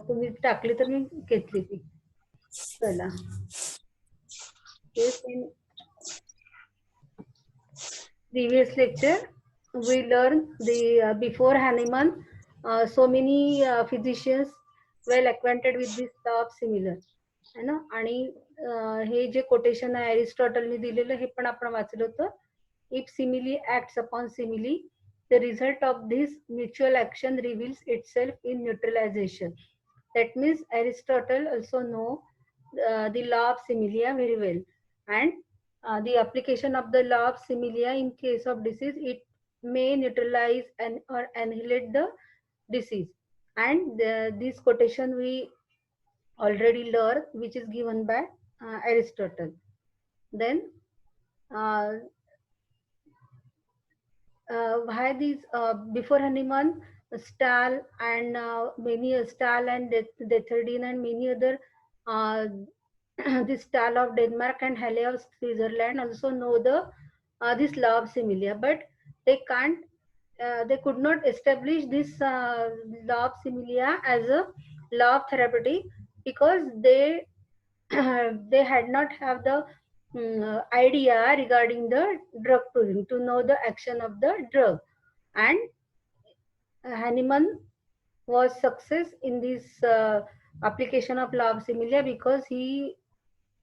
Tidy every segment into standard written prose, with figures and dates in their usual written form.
तुम्ही टाकली तर मी घेतली ती. चला. Yes, in previous lecture we learned the before Hahnemann, so many physicians well acquainted with this law of similar है ना. आणि हे जे कोटेशन आहे अरिस्टॉटलने दिलेलं हे पण आपण वाचलं होतं. If simile acts upon simile, the result of this mutual action reveals itself in neutralization. That means Aristotle also know the law of similia very well, and the application of the law of similia in case of disease, it may neutralize and or annihilate the disease. And this quotation we already learned, which is given by Aristotle. Then why these before Hahnemann, Stahl and Stahl and Detherdien and many other this Stahl of Denmark and Halle of Switzerland also know the this law of similia, but they can't they could not establish this law of similia as a law of therapeutic because they they had not have the idea regarding the drug proving to know the action of the drug. And Hahnemann was success in this application of law of similia because he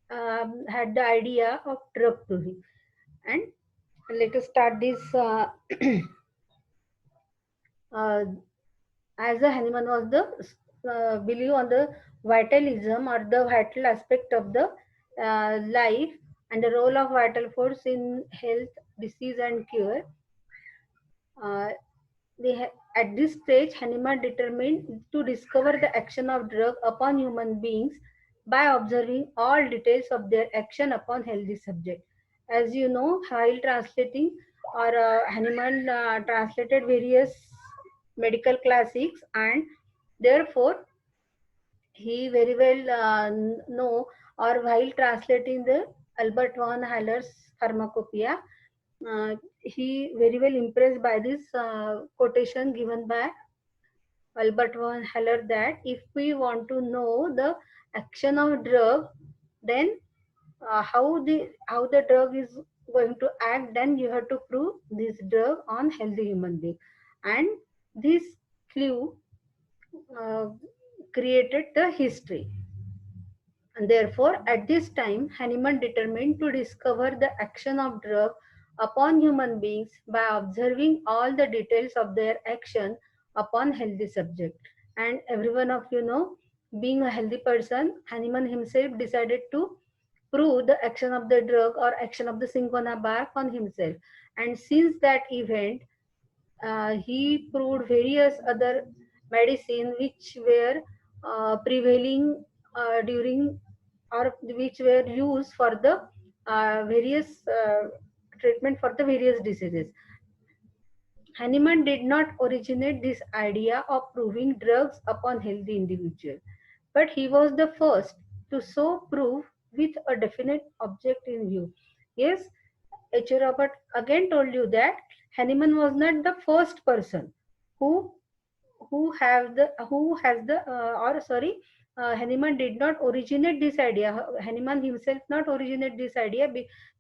had the idea of drug proving. And let us start this as a Hahnemann was the belief on the vitalism or the vital aspect of the life and the role of vital force in health, disease, and cure. At this stage, Hahnemann determined to discover the action of drug upon human beings by observing all details of their action upon healthy subject. As you know, while translating or Hahnemann translated various medical classics, and therefore he very well know, or while translating the Albert von Haller's Pharmacopoeia, he very well impressed by this quotation given by Albert von Haller that if we want to know the action of drug, then how the drug is going to act, then you have to prove this drug on healthy human being, and this clue uh, created the history. And therefore, at this time, Hahnemann determined to discover the action of drug upon human beings by observing all the details of their action upon healthy subject. And every one of you know, being a healthy person, Hahnemann himself decided to prove the action of the drug or action of the cinchona bark on himself. And since that event, he proved various other medicine which were prevailing during or which were used for the various treatment for the various diseases. Hahnemann did not originate this idea of proving drugs upon healthy individuals, but he was the first to so prove with a definite object in view. Yes, H. Robert again told you that Hahnemann was not the first person who who has the or sorry, Hahnemann did not originate this idea. Hahnemann himself not originate this idea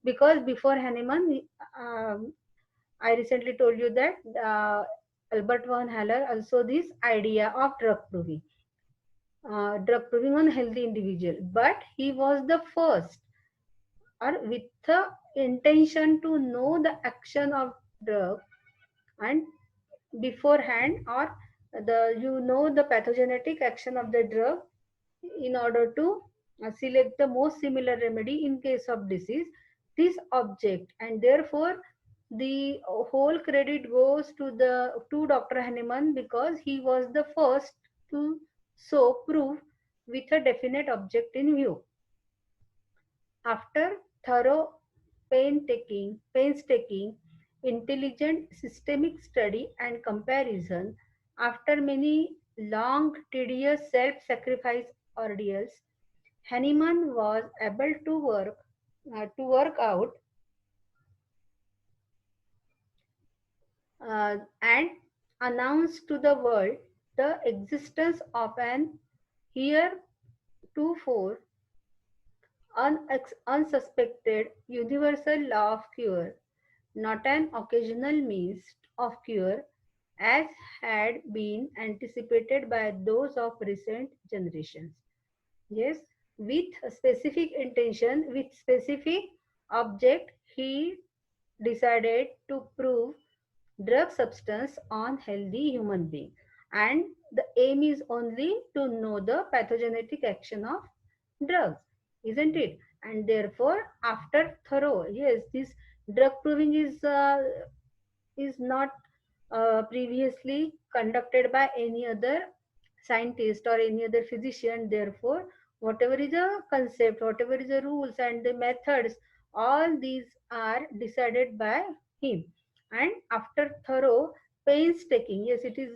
because before Hahnemann, I recently told you that Albert von Haller also this idea of drug proving on healthy individual, but he was the first or with the intention to know the action of drug and beforehand or the pathogenetic action of the drug in order to select the most similar remedy in case of disease, this object, and therefore the whole credit goes to Dr. Hahnemann because he was the first to so prove with a definite object in view. After thorough painstaking, intelligent systemic study and comparison, after many long, tedious self-sacrifice ordeals, Hahnemann was able to work out and announce to the world the existence of an Here, 2.4, unsuspected universal law of cure, not an occasional means of cure, as had been anticipated by those of recent generations. Yes, with a specific intention, with specific object, he decided to prove drug substance on healthy human being, and the aim is only to know the pathogenetic action of drugs, isn't it? And therefore, after thorough, yes, this drug proving is not previously conducted by any other scientist or any other physician. Therefore, whatever is a concept, whatever is the rules and the methods, all these are decided by him. And after thorough painstaking, yes, it is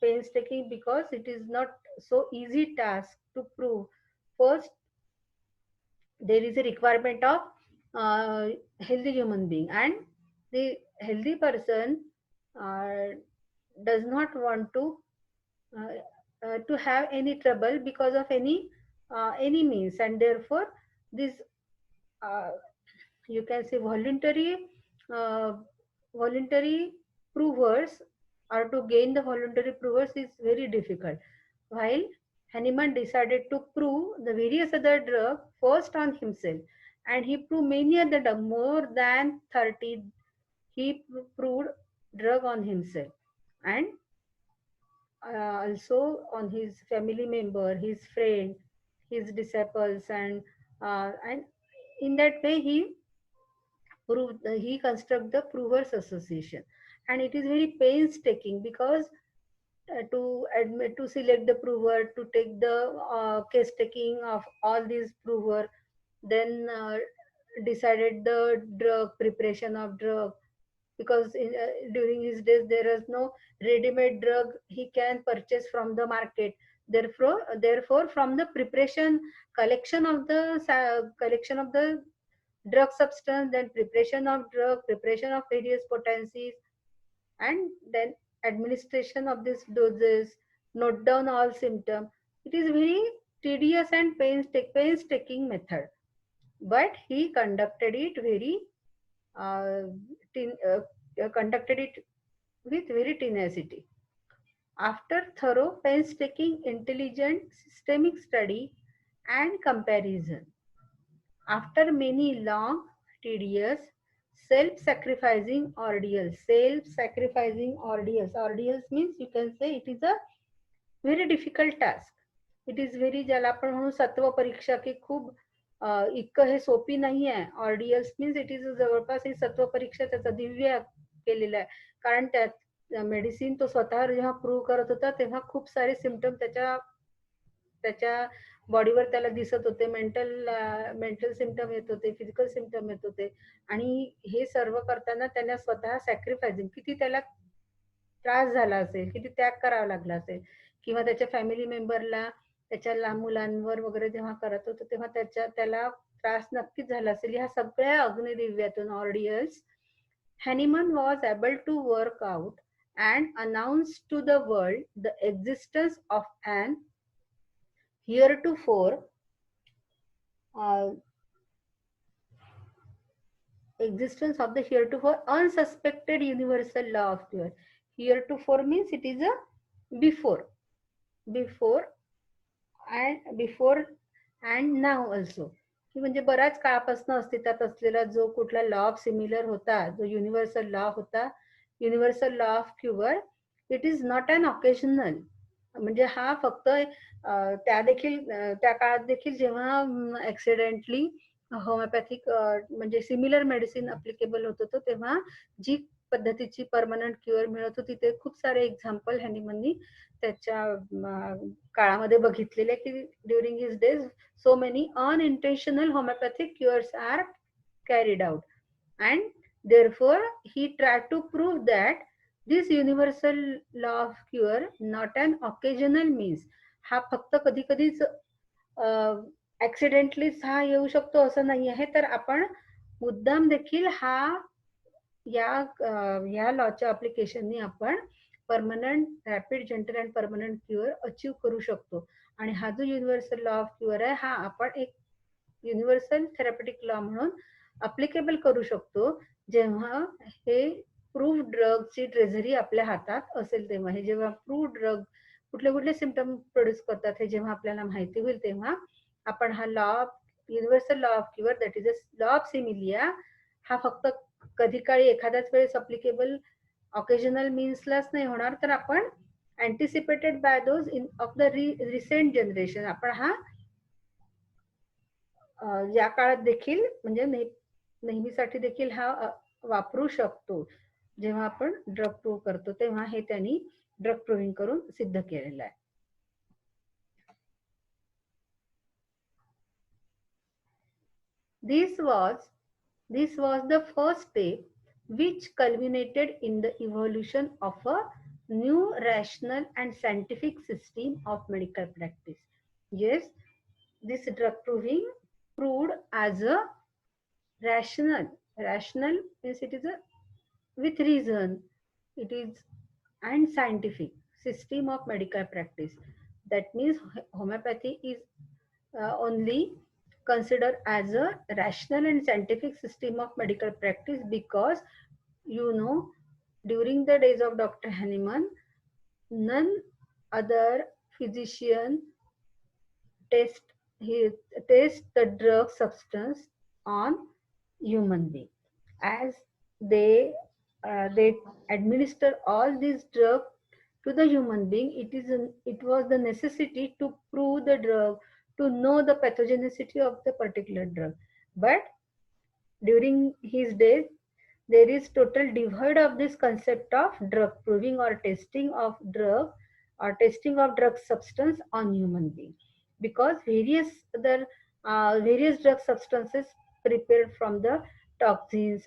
painstaking because it is not so easy task to prove. First, there is a requirement of uh, healthy human being, and the healthy person uh, does not want to have any trouble because of any means, and therefore this uh, you can say uh, voluntary provers, or to gain the voluntary provers is very difficult. While Hahnemann decided to prove the various other drugs first on himself, and he proved many other drugs, more than 30. He proved drug on himself, and also on his family member, his friend, his disciples, and in that way he construct the provers association, and it is very painstaking because to admit, to select the prover, to take the case taking of all these prover, then decided the drug preparation of drug, because during his days there is no ready-made drug he can purchase from the market. Therefore, from the preparation, collection of the drug substance, then preparation of drug, preparation of various potencies, and then administration of these doses, note down all symptoms. It is very tedious and painstaking method, but he conducted it uh, conducted it with very tenacity. After thorough, painstaking, intelligent, systemic study and comparison, after many long, tedious, self-sacrificing ordeals means you can say it is a very difficult task. It is very, ज्याला आपण म्हणू सत्व परीक्षा की खूप इतकं हे सोपी नाही आहे. ऑर्डियल्स मीन्स इट इज जवळपास ही सत्व परीक्षा त्याचा दिव्य केलेला आहे. कारण त्यात मेडिसिन तो स्वतः जेव्हा प्रूव्ह करत होता तेव्हा खूप सारे सिम्पटम त्याच्या त्याच्या बॉडीवर त्याला दिसत होते. मेंटल सिम्पटम येत होते, फिजिकल सिम्पटम येत होते, आणि हे सर्व करताना त्यांना स्वतः सॅक्रिफायसिंग किती त्याला त्रास झाला असेल, किती त्याग करावा लागला असेल, किंवा त्याच्या फॅमिली मेंबरला त्याच्या लहान मुलांवर वगैरे जेव्हा करत होतो तेव्हा त्याला त्रास नक्कीच झाला असेल. ह्या सगळ्या अग्निदिव्यातून ऑर्डियल्स Hahnemann was able to work out and announce to the world the existence of an heretofore uh, unsuspected universal law of cure. Heretofore means it is a before, before before and now also, की म्हणजे बऱ्याच काळापासून अस्तित्वात असलेला जो कुठला law of similar होता, जो युनिव्हर्सल लॉ होता, universal law of cure, it is not an occasional. म्हणजे हा फक्त त्या काळात देखील जेव्हा ऍक्सिडेंटली होमिओपॅथिक म्हणजे सिमिलर मेडिसिन अप्लिकेबल होत होतं, तेव्हा जी पद्धतीची परमनंट क्युअर मिळत होती ते खूप सारे एक्झाम्पल हॅनीमननी त्याच्या काळामध्ये बघितलेले, की during his days so many unintentional homeopathic cures are carried out, and therefore he tried to prove that this universal law of cure not an occasional means, हा फक्त कधी कधीच ऍक्सिडेंटलीच हा येऊ शकतो असं नाही आहे, तर आपण मुद्दाम देखील या लॉच्या अप्लिकेशननी आपण permanent, rapid, gentle and permanent cure achieve करू शकतो. आणि हा जो युनिव्हर्सल लॉ ऑफ क्युअर आहे हा आपण एक युनिव्हर्सल थेरपेटिक लॉ म्हणून अप्लिकेबल करू शकतो जेव्हा हे प्रूव्ह ड्रगची ट्रेझरी आपल्या हातात असेल तेव्हा. हे जेव्हा प्रूव्ह ड्रग कुठले कुठले सिम्पटम प्रोड्यूस करतात हे जेव्हा आपल्याला माहिती होईल तेव्हा आपण हा law universal law of cure that is a law of similia हा फक्त कधी काळी एखाद्याच वेळेस अप्लिकेबल ऑकेजनल मीन्सलाच नाही होणार तर आपण anticipated by those in of the recent generation आपण हा या काळात देखील म्हणजे नेहमीसाठी देखील हा वापरू शकतो. जेव्हा आपण ड्रग प्रूव्ह करतो तेव्हा हे त्यांनी ड्रग प्रूव्हिंग करून सिद्ध केलेलं आहे. This was the first step which culminated in the evolution of a new rational and scientific system of medical practice. Yes, this drug proving proved as a rational means it is a with reason, it is and scientific system of medical practice. That means homeopathy is only considered as a rational and scientific system of medical practice because during the days of Dr. Hahnemann none other physician test he test the drug substance on human being as they administer all these drugs to the human being. It was the necessity to prove the drug, to know the pathogenicity of the particular drug. But during his days there is total devoid of this concept of drug proving or testing of drug substance on human being because various drug substances prepared from the toxins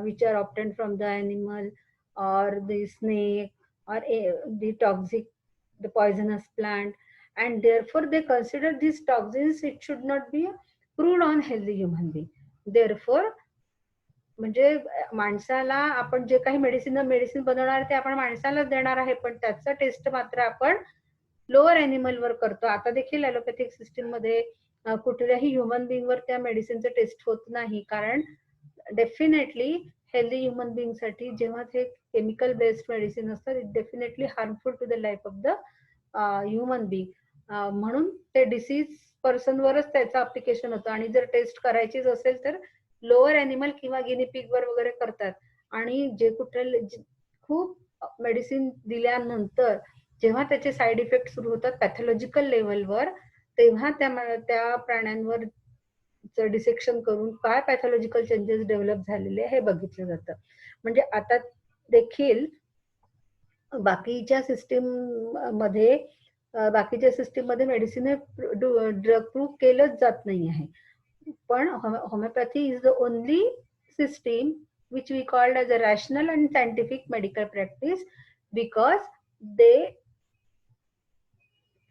which are obtained from the animal or the snake or the toxic the poisonous plant, and therefore they consider these toxins it should not be proved on healthy human being. Therefore म्हणजे माणसाला आपण जे काही medicine बनवणार ते आपण माणसालाच देणार आहे पण त्याचा टेस्ट मात्र आपण लोअर ॲनिमलवर करतो. आता देखील ॲलोपॅथिक सिस्टीम मध्ये कुठल्याही ह्युमन बिंगवर त्या मेडिसिनचं टेस्ट होत नाही कारण डेफिनेटली हेल्दी ह्युमन बिंग साठी जेव्हा ते केमिकल बेस्ड मेडिसिन असतात it definitely harmful to the life of the human being. म्हणून ते डिसीज पर्सनवरच त्याचं अप्लिकेशन होतं आणि जर टेस्ट करायचीच असेल तर लोअर ॲनिमल किंवा गिनी पिग वर वगैरे करतात आणि जे कुठे खूप मेडिसिन दिल्यानंतर जेव्हा त्याचे साईड इफेक्ट सुरू होतात पॅथॉलॉजिकल लेवलवर तेव्हा त्या प्राण्यांवर डिसेक्शन करून काय पॅथॉलॉजिकल चेंजेस डेव्हलप झालेले हे बघितलं जातं. म्हणजे आता देखील बाकीच्या सिस्टीम मध्ये मेडिसिन ड्रग प्रूव्ह केलंच जात नाही आहे पण homeopathy is the only system which we called as a rational and scientific medical practice because they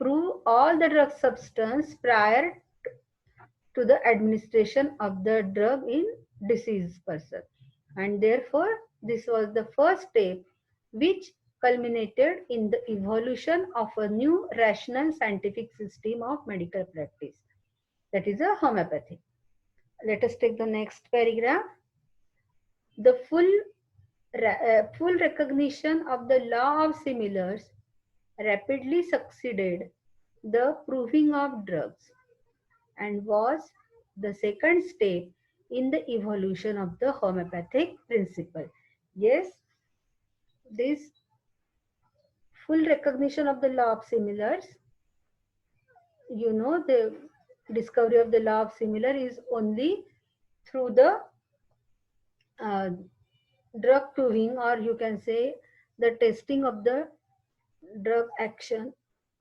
prove all the drug substance prior to the administration of the drug in diseased person, and therefore this was the first step which culminated in the evolution of a new rational scientific system of medical practice, that is a homeopathy. Let us take the next paragraph. The full recognition of the law of similars rapidly succeeded the proving of drugs and was the second step in the evolution of the homeopathic principle. Yes, this full recognition of the law of similars, the discovery of the law of similar is only through the drug proving, or you can say the testing of the drug action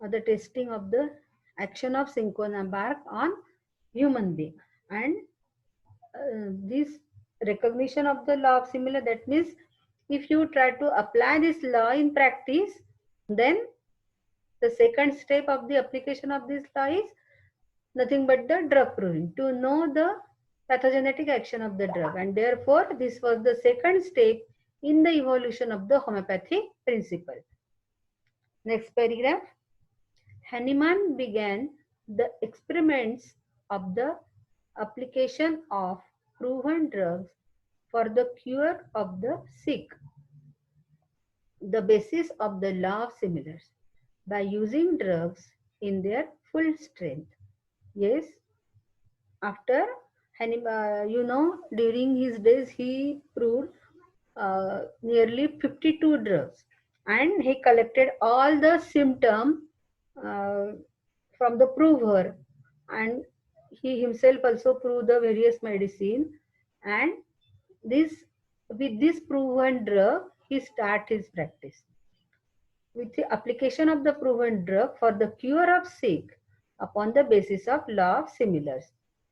or the testing of the action of cinchona bark on human being. And this recognition of the law of similar, that means if you try to apply this law in practice, then the second step of the application of this law is nothing but the drug proving, to know the pathogenetic action of the drug, and therefore this was the second step in the evolution of the homeopathic principle. Next paragraph. Hahnemann began the experiments of the application of proven drugs for the cure of the sick, the basis of the law of similars, by using drugs in their full strength. Yes, after during his days he proved nearly 52 drugs, and he collected all the symptoms uh, from the prover, and he himself also proved the various medicine, and this with this proven drug he start his practice. With the application of the proven drug for the cure of sick upon the basis of law of similars,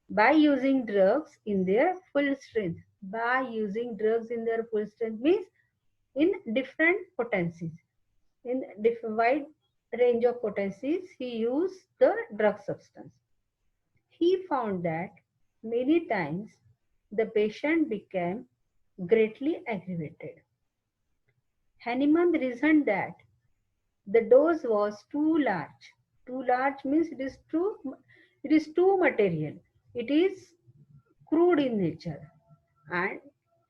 by using drugs in their full strength. By using drugs in their full strength means in different potencies, in wide range of potencies he used the drug substance. He found that many times the patient became greatly aggravated. Hahnemann reasoned that the dose was too large. Too large means it is too material. It is crude in nature. And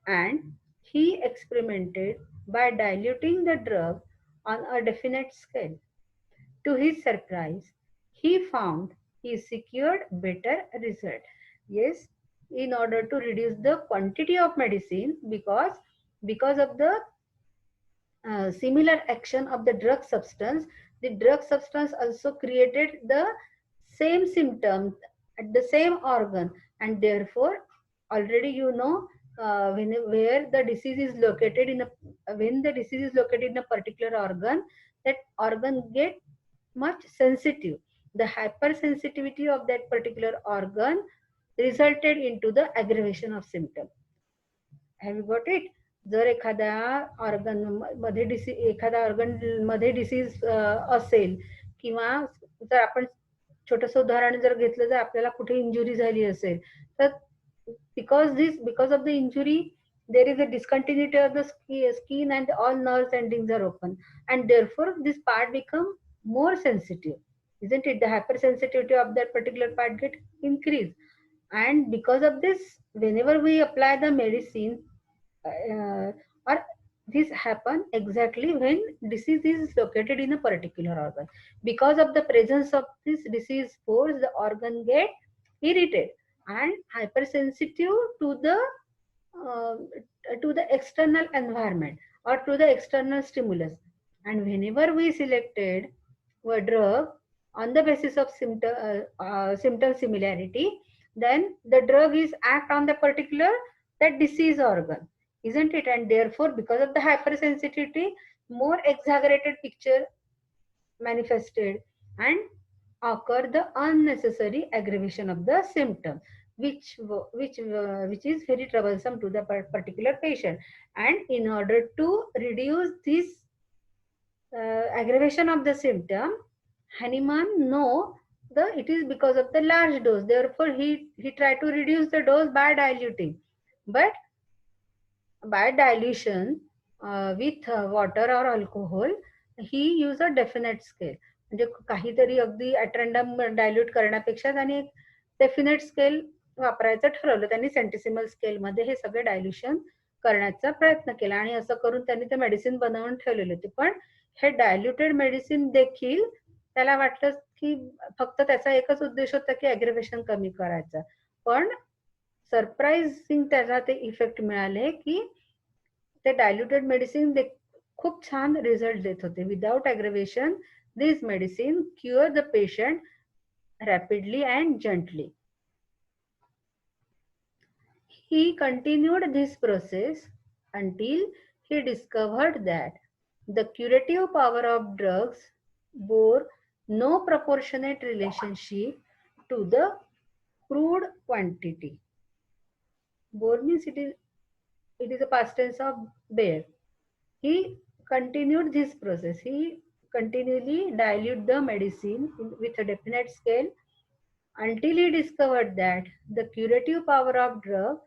and he experimented by diluting the drug on a definite scale. To his surprise, he found he secured better result. Yes, in order to reduce the quantity of medicine, because of the similar action of the drug substance also created the same symptom at the same organ, and therefore already where the disease is located in a when the disease is located in a particular organ, that organ get much sensitive. The hypersensitivity of that particular organ resulted into the aggravation of symptom. Have you got it? जर एखाद्या organ मध्ये disease असेल, किंवा जर आपण छोटस उदाहरण जर घेतलं, जर आपल्याला कुठे इंजुरी झाली असेल, तर because of the injury there is a discontinuity of the skin and all nerves endings are open, and therefore this part become more sensitive, isn't it? The hypersensitivity of that particular part get increased, and because of this, whenever we apply the medicine, or this happen exactly when disease is located in a particular organ. Because of the presence of this disease force, the organ get irritated and hypersensitive uh, to the external environment or to the external stimulus. And whenever we selected a drug on the basis of symptom similarity, then the drug is act on the particular that disease organ, isn't it? And therefore, because of the hypersensitivity, more exaggerated picture manifested, and occur the unnecessary aggravation of the symptom, which is very troublesome to the particular patient. And in order to reduce this aggravation of the symptom, Hahnemann know the it is because of the large dose. Therefore, he tried to reduce the dose by diluting, but by dilution with water or alcohol, he use a definite scale. म्हणजे काहीतरी अगदी at random dilute करण्यापेक्षा त्याने एक definite scale वापरायचं ठरवलं. त्यांनी सेंटिसिमल स्केलमध्ये हे सगळे डायल्युशन करण्याचा प्रयत्न केला, आणि असं करून त्यांनी ते मेडिसिन बनवून ठेवलेले होते. पण हे डायल्युटेड मेडिसिन देखील त्याला वाटलं की फक्त त्याचा एकच उद्देश होता की ॲग्रेवेशन कमी करायचा, पण सरप्राइजिंग त्याला ते इफेक्ट मिळाले की ते डायल्युटेड मेडिसिन खूप छान रिझल्ट देत होते. Without aggravation this medicine cure the patient rapidly and gently. He continued this process until he discovered that the curative power of drugs bore no proportionate relationship to the crude quantity. Bore means it is a past tense of bear. He continued this process. He continually dilute the medicine with a definite scale until he discovered that the curative power of drug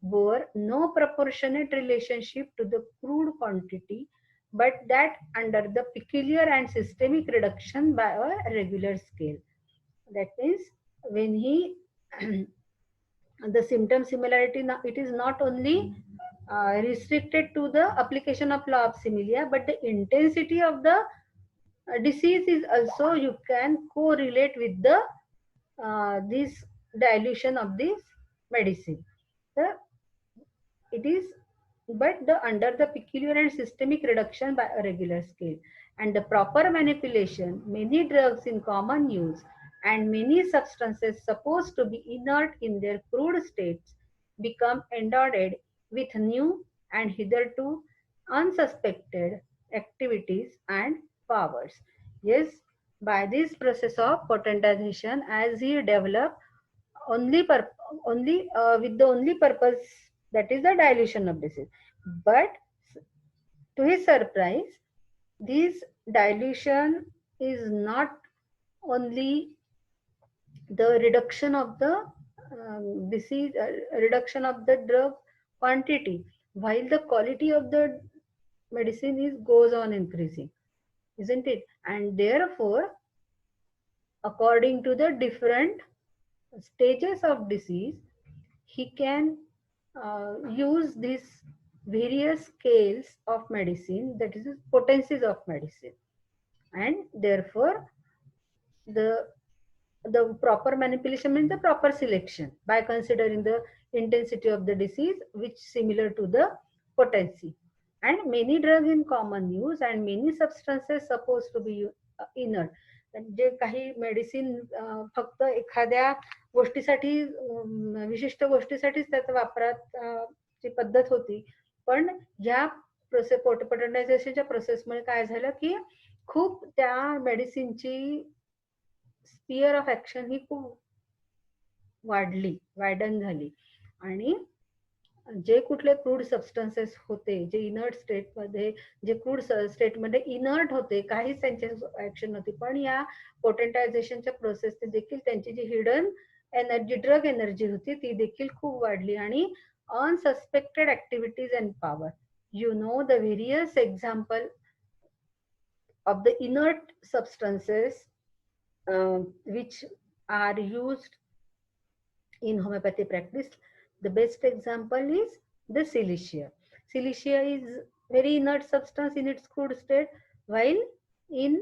bore no proportionate relationship to the crude quantity, but that under the peculiar and systemic reduction by a regular scale. That means when he the symptom similarity, it is not only restricted to the application of law of similia, but the intensity of the disease is also you can correlate with the this dilution of this medicine. The it is but the under the peculiar and systemic reduction by a regular scale and the proper manipulation, many drugs in common use and many substances supposed to be inert in their crude states become endowed with new and hitherto unsuspected activities and powers. Yes, by this process of potentization, as he developed only only with the only purpose, that is the dilution of disease. But to his surprise, this dilution is not only the reduction of the disease, reduction of the drug quantity, while the quality of the medicine is goes on increasing, isn't it? And therefore, according to the different stages of disease, he can use these various scales of medicine, that is potencies of medicine, and therefore the the proper manipulation means the proper selection by considering the intensity of the disease which similar to the potency, and many drugs in common use and many substances supposed to be inert. जे काही medicine फक्त एखाद्या गोष्टीसाठी विशिष्ट गोष्टीसाठीच त्याचा वापरात ची पद्धत होती, पण ह्या पोटॅटायझेशनच्या प्रोसेसमुळे काय झालं की खूप त्या मेडिसिनची स्पियर ऑफ ऍक्शन ही खूप वायडन झाली, आणि जे कुठले क्रूड सबस्टन्सेस होते, जे इनर्ट स्टेटमध्ये, जे क्रूड स्टेटमध्ये इनर्ट होते, काहीच त्यांचे ऍक्शन नव्हती, पण या पोटेंटायझेशनच्या प्रोसेसने देखील त्यांची जी हिडन एनर्जी, ड्रग एनर्जी होती, ती देखील खूप वाढली आणि unsuspected activities and power. You know the various example of the inert substances which are used in homeopathy practice. The best example is the silicea. Silicea is very inert substance in its crude state, while in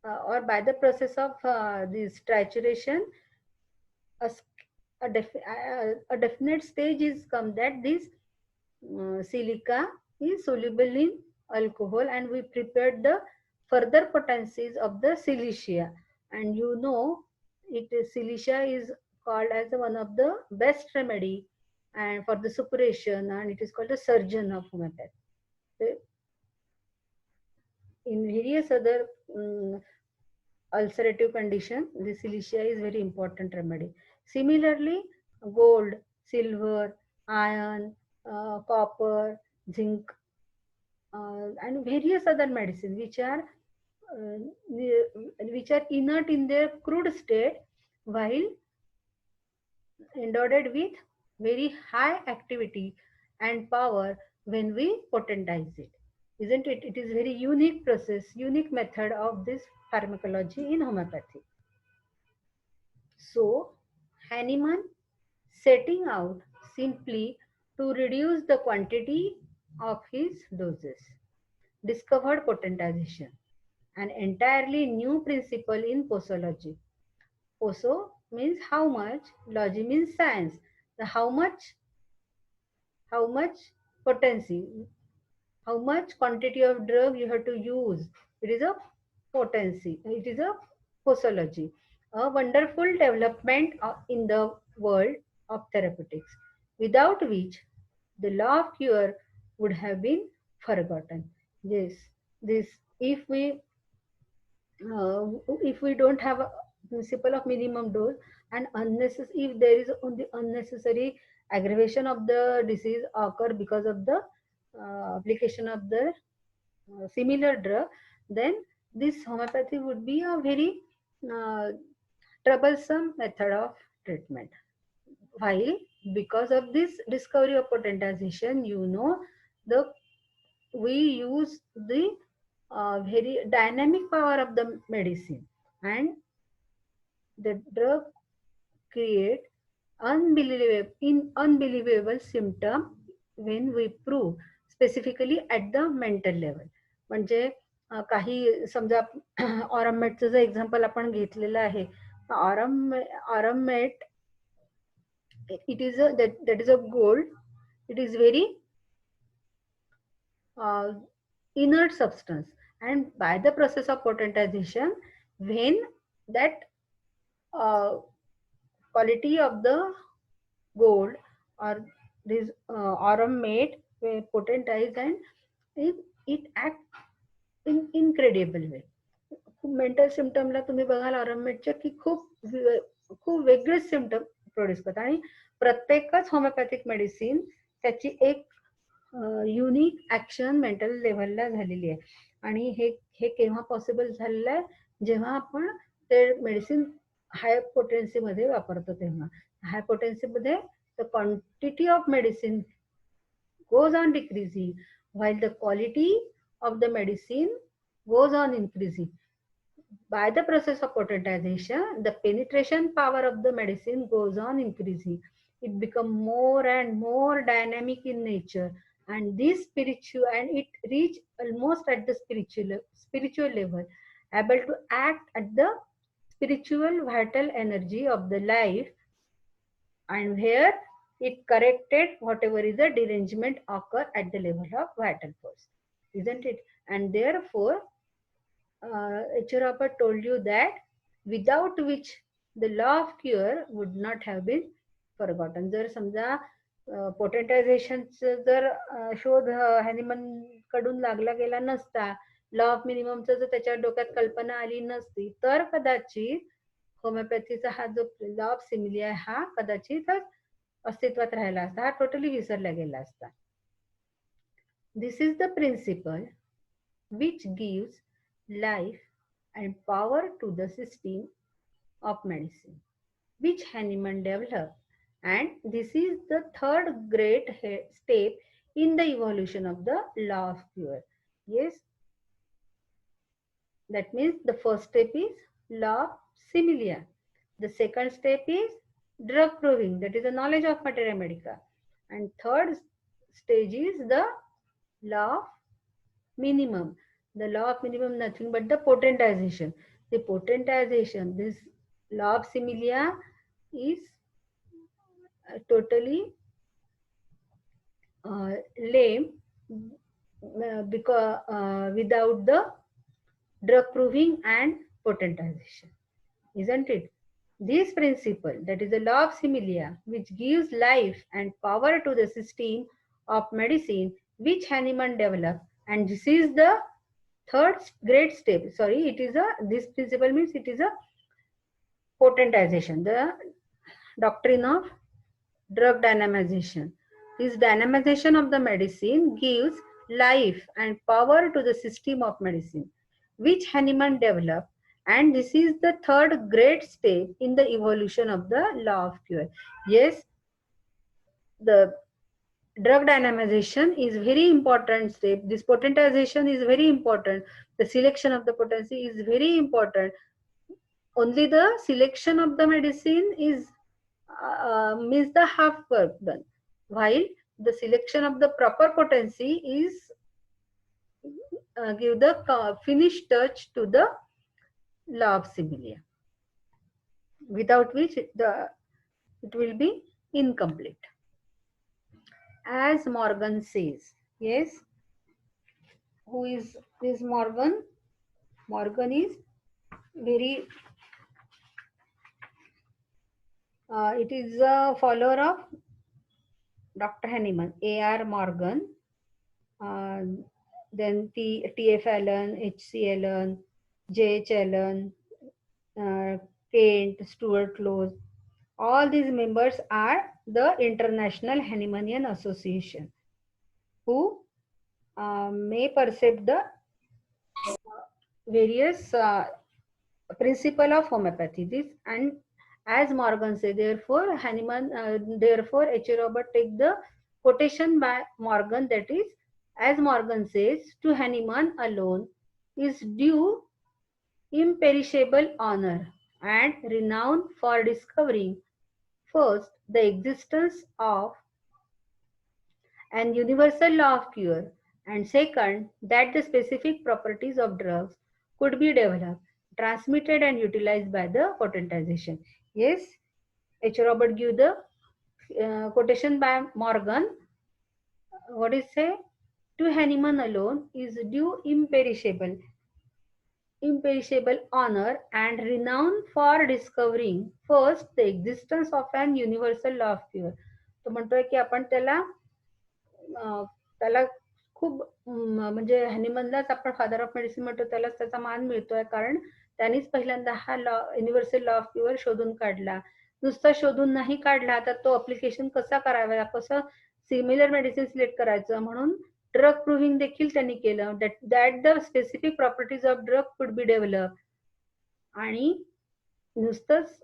or by the process of this trituration, a, a definite stage is come that this silica is soluble in alcohol, and we prepared the further potencies of the silicea. And you know, silicea is called as one of the best remedy and for the suppuration, and it is called the surgeon of homeopathy. In various other ulcerative condition, the silicea is very important remedy. Similarly, gold, silver, iron, copper, zinc, and various other medicines which are inert in their crude state, while endowed with very high activity and power when we potentize it. Isn't it? It is very unique process, unique method of this pharmacology in homeopathy. So, Hahnemann setting out simply to reduce the quantity of his doses, discovered potentization, an entirely new principle in posology. Poso means how much, logy means science. The how much potency, how much quantity of drug you have to use. It is a potency. It is a posology. A wonderful development in the world of therapeutics, without which the law of cure would have been forgotten. Yes, this if we don't have a principle of minimum dose, and unnecessary, if there is only unnecessary aggravation of the disease occur because of the application of the similar drug, then this homeopathy would be a very uh, troublesome method of treatment. While because of this discovery of potentization, you know, the we use the very dynamic power of the medicine, and the drug create unbelievable symptom when we prove specifically at the mental level. म्हणजे काही समजा ऑरममेटचं जर example आपण घेतलेलं आहे, ऑरममेट, it is a that is a gold. It is very uh, inert substance, and by the process of potentization, when that uh, quality of the gold or this aurum made potentized, and it act in incredible way. Mental सिम्टमला तुम्ही बघाल ऑरममेटच्या की खूप वेगळेच symptom produce करतात, आणि प्रत्येकच homeopathic medicine त्याची एक युनिक ऍक्शन मेंटल लेव्हलला झालेली आहे. आणि हे हे केव्हा पॉसिबल झालेलं आहे, जेव्हा आपण ते मेडिसिन हाय पोटेन्सी मध्ये वापरतो तेव्हा. हाय पोटेन्सी मध्ये the quantity of medicine goes on decreasing while the quality of the medicine goes on increasing. By the process of potentization, the penetration power of the medicine goes on increasing. It becomes more and more dynamic in nature, and this spiritual, and it reach almost at the spiritual level, able to act at the spiritual vital energy of the life, and here it corrected whatever is the derangement occur at the level of vital force, isn't it? And therefore H. Robert told you that without which the law of cure would not have been forgotten. जर समजा पोटेंटायझेशनचा जर शोध Hahnemann कडून लागला गेला नसता, law of मिनिममचा जर त्याच्या डोक्यात कल्पना आली नसती, तर कदाचित होमिओपॅथीचा हा जो लॉ ऑफ सिमिलिया हा कदाचित अस्तित्वात राहिला असता, हा टोटली विसरला गेला असता. This is the principle which gives life and power to the system of medicine, which Hahnemann developed. And this is the third great step in the evolution of the law of cure. Yes, that means the first step is law of similia. The second step is drug proving, that is the knowledge of materia medica. And third stage is the law of minimum. The law of minimum nothing but the potentization. The potentization, this law of similia is totally lame because without the drug proving and potentization, isn't it? This principle, that is the law of similia, which gives life and power to the system of medicine, which Hahnemann developed, and this is the third great step. Sorry, it is a, this principle means it is a potentization, the doctrine of drug dynamization. This dynamization of the medicine gives life and power to the system of medicine, which Hahnemann developed, and this is the third great step in the evolution of the law of cure. Yes, the drug dynamization is very important step. This potentization is very important. The selection of the potency is very important. Only the selection of the medicine is means the half work done, while the selection of the proper potency is give the finish touch to the law of similia, without which it will be incomplete. As Morgan says, yes, who is this Morgan? Morgan is very it is a follower of Dr. Hahnemann, A.R. Morgan, then T.F. Allen, H.C. Allen, J.H. Allen, Kent, Stuart Close. All these members are the International Hahnemannian Association, who may perceive the various principle of homeopathy. This, and as Morgan said, therefore Hahnemann, therefore H. Robert take the quotation by Morgan, that is As Morgan says, to Hahnemann alone is due imperishable honor and renown for discovering first the existence of an universal law of cure, and second that the specific properties of drugs could be developed, transmitted and utilized by the potentization. Yes, H. Robert give the quotation by Morgan. What is say? To Hahnemann alone is due imperishable honor and renown for discovering first the existence of an universal law of cure. तो म्हणतोय की आपण त्याला खूप म्हणजे हॅनिमनलाच आपण father of medicine म्हणतो, त्यालाच त्याचा मान मिळतोय, कारण त्यांनीच पहिल्यांदा हा law universal law of cure शोधून काढला. नुसता शोधून नाही काढला, तर तो अप्लिकेशन कसा करावा, कसं सिमिलर मेडिसिन सिलेक्ट करायचं, म्हणून ड्रग प्रूव्हिंग देखील त्यांनी केलं. That the specific properties of drug could be develop. आणि नुसतंच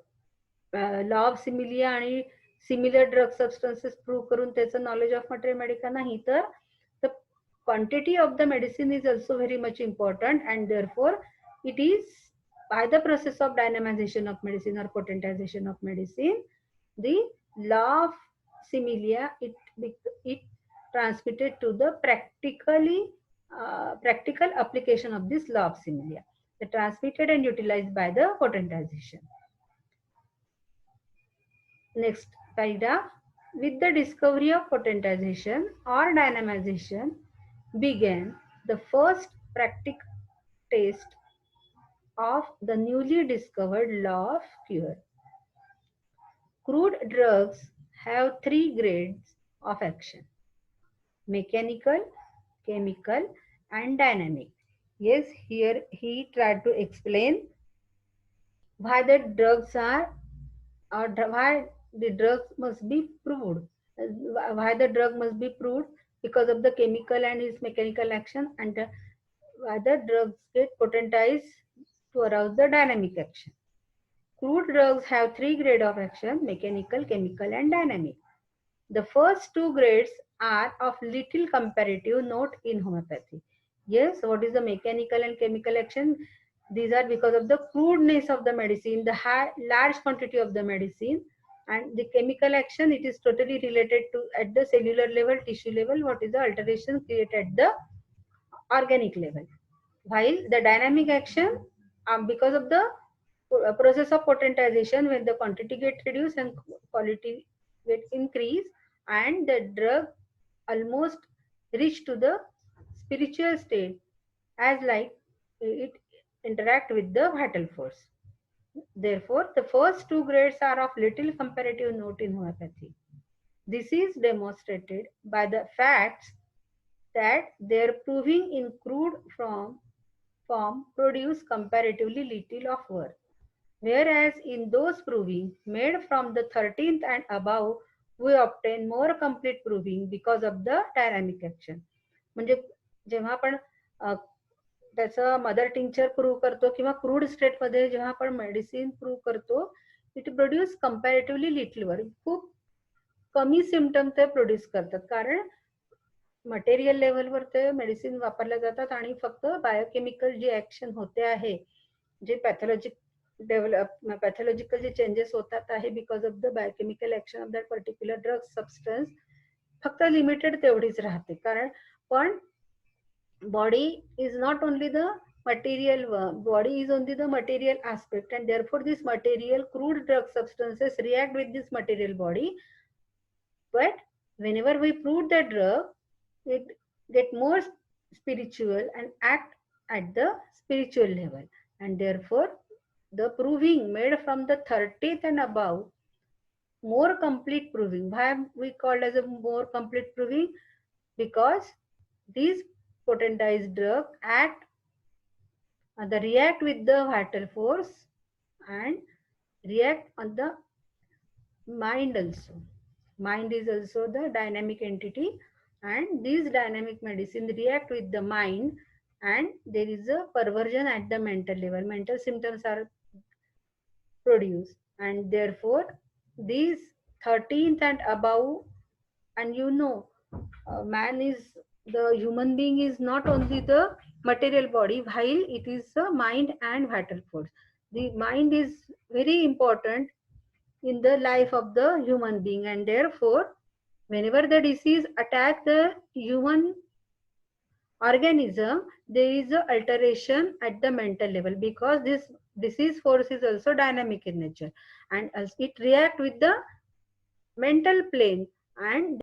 लॉ ऑफ सिमिलिया आणि सिमिलर ड्रग सबस्टन्सेस प्रूव्ह करून त्याचं नॉलेज ऑफ मटेरियल मेडिका नाही, तर the quantity of the medicine is also very much important, and therefore it is by the process of dynamization of medicine or potentization of medicine, the law of similia it transmitted to the practical application of this law of similia, the transmitted and utilized by the potentization. Next paragraph. With the discovery of potentization or dynamization began the first practical test of the newly discovered law of cure. Crude drugs have three grades of action: mechanical, chemical, and dynamic. Yes, here he tried to explain why the drugs are, or why the drugs must be proved, why the drug must be proved because of the chemical and its mechanical action, and why the drugs get potentized to arouse the dynamic action. Crude drugs have three grades of action: mechanical, chemical, and dynamic. The first two grades are of little comparative note in homeopathy. Yes, what is the mechanical and chemical action? These are because of the crudeness of the medicine, the large quantity of the medicine, and the chemical action, it is totally related to at the cellular level, tissue level, what is the alteration created at the organic level. While the dynamic action, because of the process of potentization, when the quantity get reduced and quality get increased, and the drug almost reach to the spiritual state, as like it interact with the vital force. Therefore, the first two grades are of little comparative note in homeopathy. This is demonstrated by the facts that their proving in crude form produce comparatively little of work, whereas in those proving made from the 13th and above, we obtain more complete proving because of the dynamic action. म्हणजे जेव्हा आपण त्याचं mother tincture prove करतो किंवा crude स्टेटमध्ये जेव्हा आपण medicine prove करतो, it produce comparatively little work, खूप कमी सिम्पटम ते प्रोड्यूस करतात, कारण मटेरियल लेवलवर ते मेडिसिन वापरल्या जातात आणि फक्त बायोकेमिकल जी ऍक्शन होते आहे, जे पॅथॉलॉजिकल जे चेंजेस होतात आहे because of the biochemical action of that particular drug substance, फक्त लिमिटेड तेवढीच राहते. कारण पण body is not only the material, body is only the material aspect, and therefore this material crude drug substances react with this material body. But whenever we prove the drug, it get more spiritual and act at the spiritual level, and therefore the proving made from the 30th and above, more complete proving. Why we called as a more complete proving? Because these potentized drug react with the vital force and react on the mind also. Mind is also the dynamic entity, and these dynamic medicine react with the mind, and there is a perversion at the mental level. Mental symptoms are produced, and therefore these 13th and above, and man is the human being is not only the material body, while it is the mind and vital force. The mind is very important in the life of the human being, and therefore whenever the disease attack the human organism, there is a alteration at the mental level, because this disease force is also dynamic in nature, and as it react with the mental plane, and